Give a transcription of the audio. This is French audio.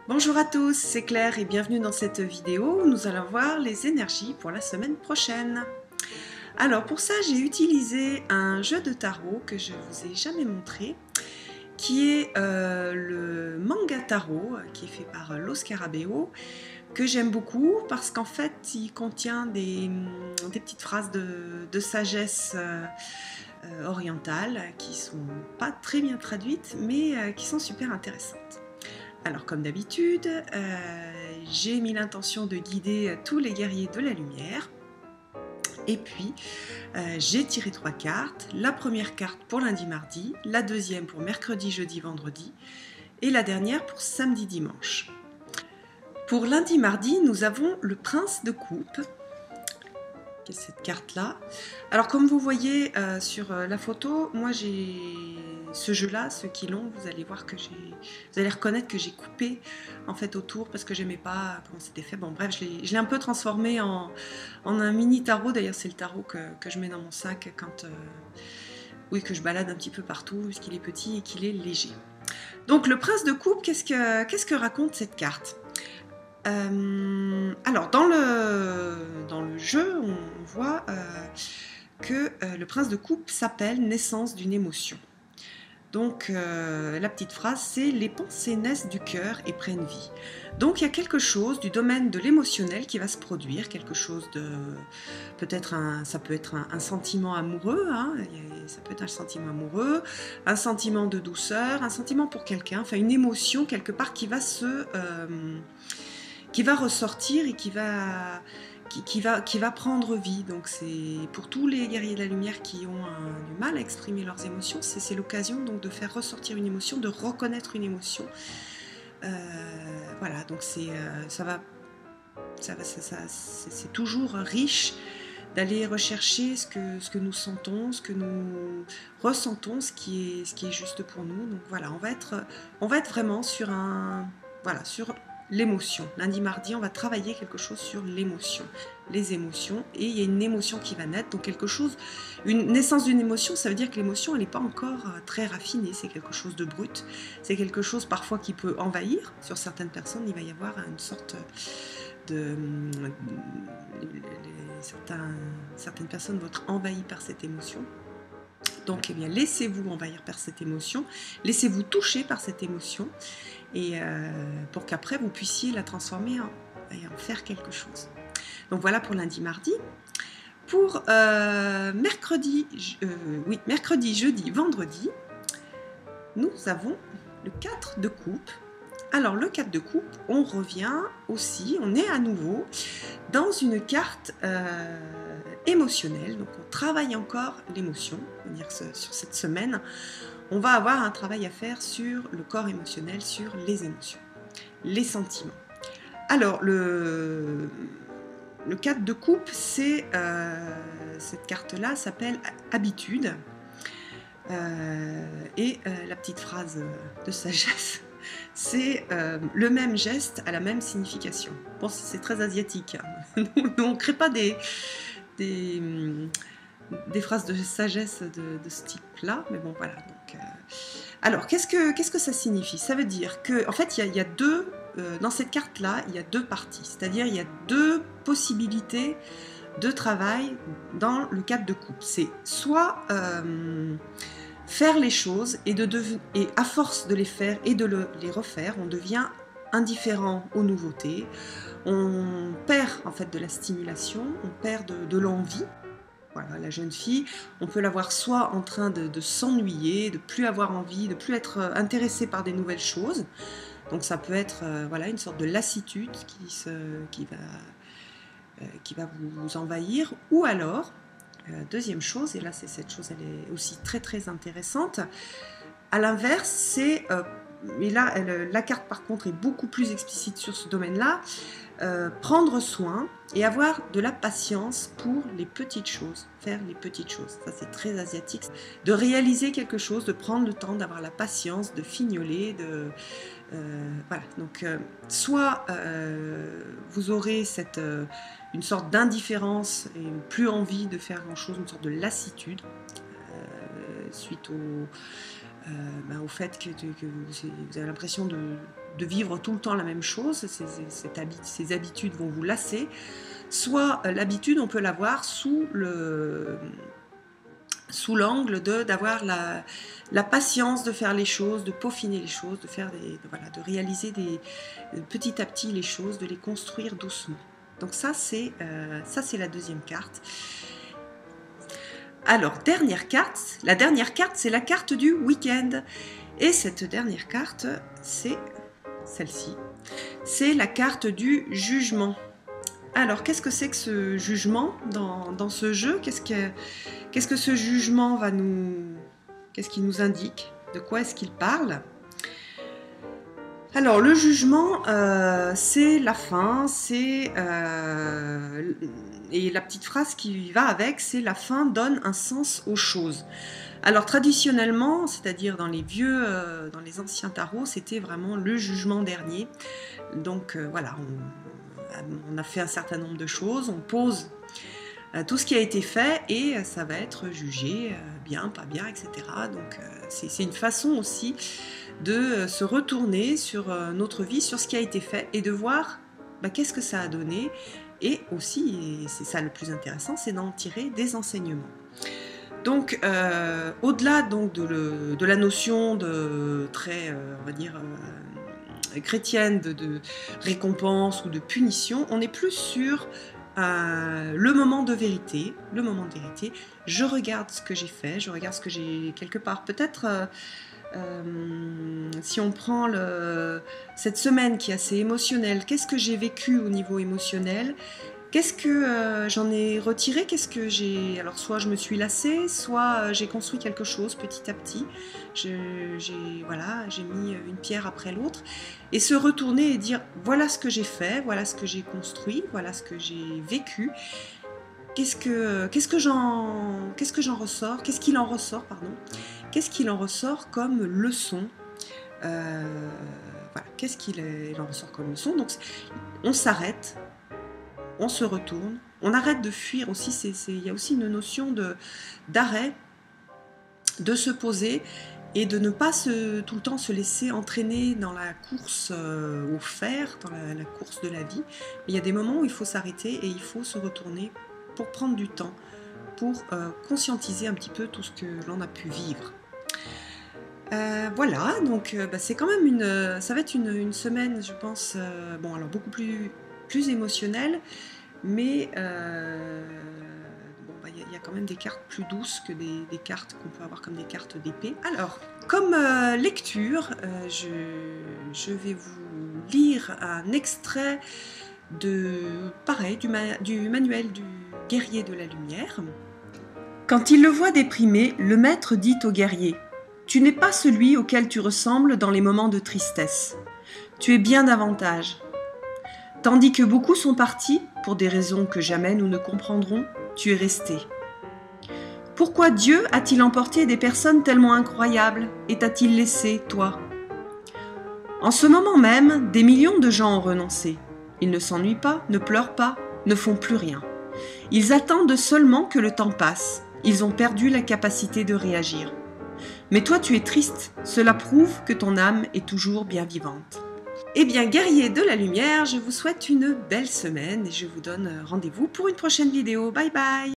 Bonjour à tous, c'est Claire et bienvenue dans cette vidéo où nous allons voir les énergies pour la semaine prochaine. Alors pour ça j'ai utilisé un jeu de tarot que je ne vous ai jamais montré qui est le manga tarot qui est fait par Lo Scarabeo, que j'aime beaucoup parce qu'en fait il contient des petites phrases de sagesse orientale qui sont pas très bien traduites mais qui sont super intéressantes. Alors comme d'habitude, j'ai mis l'intention de guider tous les guerriers de la lumière. Et puis, j'ai tiré 3 cartes. La première carte pour lundi, mardi, la deuxième pour mercredi, jeudi, vendredi, et la dernière pour samedi, dimanche. Pour lundi, mardi, nous avons le prince de coupe, qui est cette carte-là. Alors comme vous voyez sur la photo, moi j'ai ce jeu-là, ceux qui l'ont, vous allez voir que vous allez reconnaître que j'ai coupé en fait autour parce que j'aimais pas comment c'était fait. Bon bref, je l'ai un peu transformé en un mini tarot. D'ailleurs c'est le tarot que je mets dans mon sac quand oui, que je balade un petit peu partout puisqu'il est petit et qu'il est léger. Donc le prince de coupe, qu'est-ce que raconte cette carte? Alors dans le jeu, on voit que le prince de coupe s'appelle naissance d'une émotion. Donc la petite phrase c'est les pensées naissent du cœur et prennent vie. Donc il y a quelque chose du domaine de l'émotionnel qui va se produire, quelque chose de peut-être ça peut être un sentiment amoureux, hein, ça peut être un sentiment amoureux, un sentiment de douceur, un sentiment pour quelqu'un, enfin une émotion quelque part qui va ressortir et qui va prendre vie. Donc c'est pour tous les guerriers de la lumière qui ont du mal à exprimer leurs émotions, c'est l'occasion donc de faire ressortir une émotion, de reconnaître une émotion. Voilà, donc c'est toujours riche d'aller rechercher ce que nous sentons, ce que nous ressentons, ce qui est juste pour nous. Donc voilà, on va être vraiment sur sur l'émotion. Lundi, mardi, on va travailler quelque chose sur l'émotion, les émotions, et il y a une émotion qui va naître, donc quelque chose, une naissance d'une émotion, ça veut dire que l'émotion, elle n'est pas encore très raffinée, c'est quelque chose de brut, c'est quelque chose parfois qui peut envahir. Sur certaines personnes, il va y avoir une sorte de... certaines personnes vont être envahies par cette émotion. Donc eh bien, laissez-vous envahir par cette émotion, laissez-vous toucher par cette émotion, et pour qu'après vous puissiez la transformer et en faire quelque chose. Donc voilà pour lundi, mardi. Pour mercredi, jeudi, vendredi, nous avons le 4 de coupe. Alors le 4 de coupe, on revient aussi, on est à nouveau dans une carte émotionnelle, donc on travaille encore l'émotion, c'est-à-dire que sur cette semaine, on va avoir un travail à faire sur le corps émotionnel, sur les émotions, les sentiments. Alors le 4 de coupe, cette carte-là s'appelle habitude, et la petite phrase de sagesse, c'est le même geste a la même signification. Bon, c'est très asiatique, hein. Nous, on ne crée pas des phrases de sagesse de ce type-là, mais bon, voilà. Donc, alors, qu'est-ce que ça signifie? Ça veut dire que, en fait, il y a deux, dans cette carte-là, il y a deux parties, c'est-à-dire il y a deux possibilités de travail dans le 4 de coupe. C'est soit faire les choses et à force de les faire et de les refaire, on devient indifférent aux nouveautés, on perd en fait de la stimulation, on perd de l'envie. Voilà, la jeune fille, on peut la voir soit en train de s'ennuyer, de plus avoir envie, de plus être intéressée par des nouvelles choses. Donc ça peut être voilà, une sorte de lassitude qui va vous envahir. Ou alors, deuxième chose, et là cette chose elle est aussi très très intéressante, à l'inverse c'est, et là la carte par contre est beaucoup plus explicite sur ce domaine-là, prendre soin et avoir de la patience pour les petites choses, faire les petites choses, ça c'est très asiatique, de réaliser quelque chose, de prendre le temps, d'avoir la patience, de fignoler, voilà, donc soit vous aurez une sorte d'indifférence et plus envie de faire grand chose, une sorte de lassitude suite au fait que vous avez l'impression de vivre tout le temps la même chose, ces habitudes vont vous lasser, soit l'habitude, on peut l'avoir sous l'angle d'avoir la patience de faire les choses, de peaufiner les choses, de réaliser petit à petit les choses, de les construire doucement. Donc ça c'est la deuxième carte. Alors, la dernière carte, c'est la carte du week-end. Et cette dernière carte, c'est celle-ci. C'est la carte du jugement. Alors, qu'est-ce que c'est que ce jugement dans ce jeu? Qu'est-ce que ce jugement qu'est-ce qu'il nous indique? De quoi est-ce qu'il parle? Alors, le jugement, c'est la fin, et la petite phrase qui va avec, c'est la fin donne un sens aux choses. Alors, traditionnellement, c'est-à-dire dans les anciens tarots, c'était vraiment le jugement dernier. Donc, voilà, on a fait un certain nombre de choses, on pose tout ce qui a été fait et ça va être jugé, bien, pas bien, etc. Donc, c'est une façon aussi de se retourner sur notre vie, sur ce qui a été fait et de voir qu'est-ce que ça a donné. Et aussi, et c'est ça le plus intéressant, c'est d'en tirer des enseignements. Donc, au-delà donc de la notion très, on va dire, chrétienne de récompense ou de punition, on est plus sur le moment de vérité. Le moment de vérité, je regarde ce que j'ai fait, je regarde ce que j'ai quelque part. Peut-être, si on prend cette semaine qui est assez émotionnelle, qu'est-ce que j'ai vécu au niveau émotionnel? Qu'est-ce que j'en ai retiré? Qu'est-ce que j'ai... Alors, soit je me suis lassée, soit j'ai construit quelque chose petit à petit. J'ai mis une pierre après l'autre. Et se retourner et dire, voilà ce que j'ai fait, voilà ce que j'ai construit, voilà ce que j'ai vécu. Qu'est-ce que j'en ressors? Qu'est-ce qu'il en ressort, pardon? Qu'est-ce qu'il en ressort comme leçon? Voilà, qu'est-ce qu'il en ressort comme leçon? Donc, on s'arrête. On se retourne, on arrête de fuir aussi, il y a aussi une notion d'arrêt, de se poser et de ne pas tout le temps se laisser entraîner dans la course au fer, dans la course de la vie. Mais il y a des moments où il faut s'arrêter et il faut se retourner pour prendre du temps, pour conscientiser un petit peu tout ce que l'on a pu vivre. Voilà, donc c'est quand même ça va être une semaine, je pense, alors beaucoup plus émotionnelle, mais y a quand même des cartes plus douces que des cartes qu'on peut avoir comme des cartes d'épée. Alors, comme lecture, je vais vous lire un extrait du manuel du guerrier de la lumière. Quand il le voit déprimé, le maître dit au guerrier: « Tu n'es pas celui auquel tu ressembles dans les moments de tristesse. Tu es bien davantage. Tandis que beaucoup sont partis, pour des raisons que jamais nous ne comprendrons, tu es resté. Pourquoi Dieu a-t-il emporté des personnes tellement incroyables et t'a-t-il laissé, toi? En ce moment même, des millions de gens ont renoncé. Ils ne s'ennuient pas, ne pleurent pas, ne font plus rien. Ils attendent seulement que le temps passe. Ils ont perdu la capacité de réagir. Mais toi, tu es triste. Cela prouve que ton âme est toujours bien vivante. » Eh bien, guerriers de la lumière, je vous souhaite une belle semaine et je vous donne rendez-vous pour une prochaine vidéo. Bye bye!